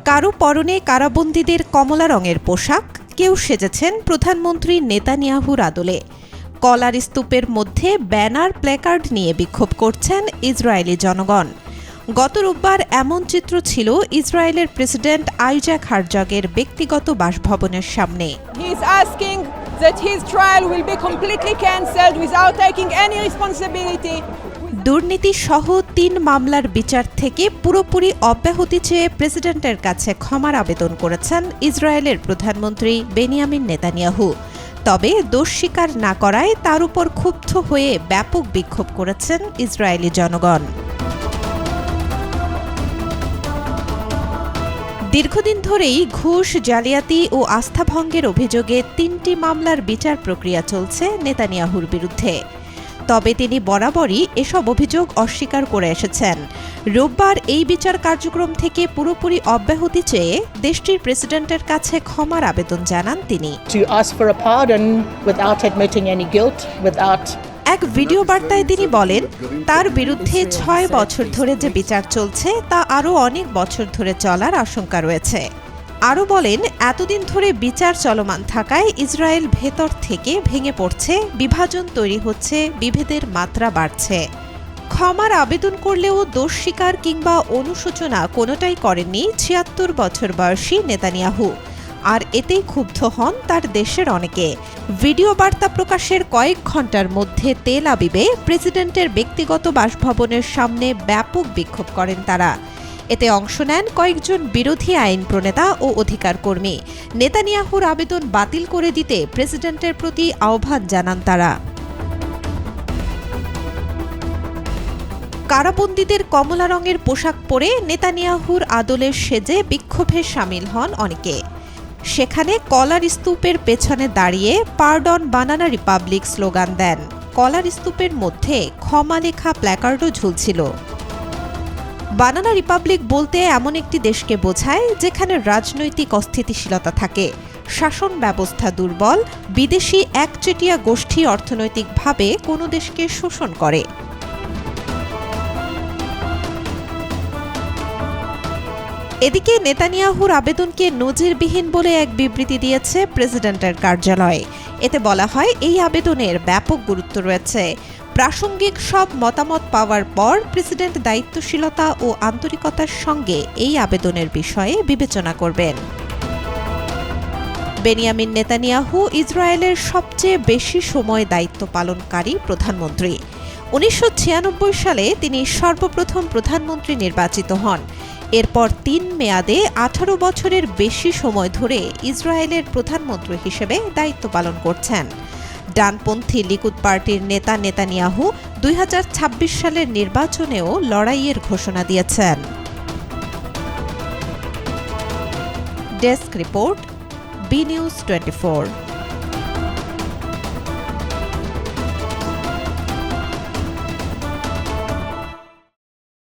কারো পরনে কারাবন্দীদের কমলা রঙের পোশাক, কেউ সেজেছেন প্রধানমন্ত্রী নেতানিয়াহুর আদলে। কলার স্তূপের মধ্যে ব্যানার প্ল্যাকার্ড নিয়ে বিক্ষোভ করছেন ইসরায়েলি জনগণ। গত রোববার এমন চিত্র ছিল ইসরায়েলের প্রেসিডেন্ট আইজাক হারজগের ব্যক্তিগত বাসভবনের সামনে। He is asking that his trial will be completely cancelled without taking any responsibility. দুর্নীতি সহ ৩ মামলার বিচার থেকে পুরোপুরি অব্যাহতি চেয়ে প্রেসিডেন্টের কাছে ক্ষমার আবেদন করেছেন ইসরায়েলের প্রধানমন্ত্রী বেনিয়ামিন নেতানিয়াহু। তবে দোষ স্বীকার না করায় তার উপর ক্ষুব্ধ হয়ে ব্যাপক বিক্ষোভ করেছেন ইসরায়েলি জনগণ। দীর্ঘদিন ধরেই ঘুষ, জালিয়াতি ও আস্থাভঙ্গের অভিযোগে ৩টি মামলার বিচার প্রক্রিয়া চলছে নেতানিয়াহুর বিরুদ্ধে। তবে তিনি বরাবরই এসব অভিযোগ অস্বীকার করে এসেছেন। রোববার এই বিচার কার্যক্রম থেকে পুরোপুরি অব্যাহতি চেয়ে দেশটির প্রেসিডেন্টের কাছে ক্ষমার আবেদন জানান তিনি। এক ভিডিও বার্তায় তিনি বলেন, তার বিরুদ্ধে ৬ বছর ধরে যে বিচার চলছে তা আরও অনেক বছর ধরে চলার আশঙ্কা রয়েছে। আরও বলেন, এতদিন ধরে বিচার চলমান থাকায় ইসরায়েল ভেতর থেকে ভেঙে পড়ছে, বিভাজন তৈরি হচ্ছে, বিভেদের মাত্রা বাড়ছে। ক্ষমার আবেদন করলেও দোষ স্বীকার কিংবা অনুশোচনা কোনোটাই করেননি ৭৬ বছর বয়সী নেতানিয়াহু। আর এতেই ক্ষুব্ধ হন তার দেশের অনেকে। ভিডিও বার্তা প্রকাশের কয়েক ঘণ্টার মধ্যে তেল আবিবে প্রেসিডেন্টের ব্যক্তিগত বাসভবনের সামনে ব্যাপক বিক্ষোভ করেন তারা। এতে অংশ নেন কয়েকজন বিরোধী আইন প্রণেতা ও অধিকার কর্মী। নেতানিয়াহুর আবেদন বাতিল করে দিতে প্রেসিডেন্টের প্রতি আহ্বান জানান তারা। কারাবন্দীদের কমলা রঙের পোশাক পরে নেতানিয়াহুর আদলে সেজে বিক্ষোভে সামিল হন অনেকে। সেখানে কলার স্তূপের পেছনে দাঁড়িয়ে পার্ডন বানানা রিপাবলিক স্লোগান দেন। কলার স্তূপের মধ্যে ক্ষমা লেখা প্ল্যাকার্ডও ঝুলছিল। বানানা রিপাবলিক বলতে এমন একটি দেশকে বোঝায় যেখানে রাজনৈতিক অস্থিতিশীলতা থাকে, শাসন ব্যবস্থা দুর্বল, বিদেশি একচেটিয়া গোষ্ঠী অর্থনৈতিকভাবে কোনো দেশকে শোষণ করে। এদিকে নেতানিয়াহুর আবেদনকে নজিরবিহীন বলে এক বিবৃতি দিয়েছে প্রেসিডেন্টের কার্যালয়। এতে বলা হয়, এই আবেদনের ব্যাপক গুরুত্ব রয়েছে। প্রাসঙ্গিক সব মতামত পাওয়ার পর প্রেসিডেন্ট দায়িত্বশীলতা ও আন্তরিকতার সঙ্গে এই আবেদনের বিষয়ে বিবেচনা করবেন। বেনিয়ামিন নেতানিয়াহু ইসরায়েলের সবচেয়ে বেশি সময় দায়িত্ব পালনকারী প্রধানমন্ত্রী। ১৯৯৬ সালে তিনি সর্বপ্রথম প্রধানমন্ত্রী নির্বাচিত হন। এরপর ৩ মেয়াদে ১৮ বছরের বেশি সময় ধরে ইসরায়েলের প্রধানমন্ত্রী হিসেবে দায়িত্ব পালন করছেন। ডানপন্থী লিকুদ পার্টির নেতা নেতানিয়াহু ২০২৬ সালের নির্বাচনেও লড়াইয়ের ঘোষণা দিয়েছেন। Desk report, B news 24।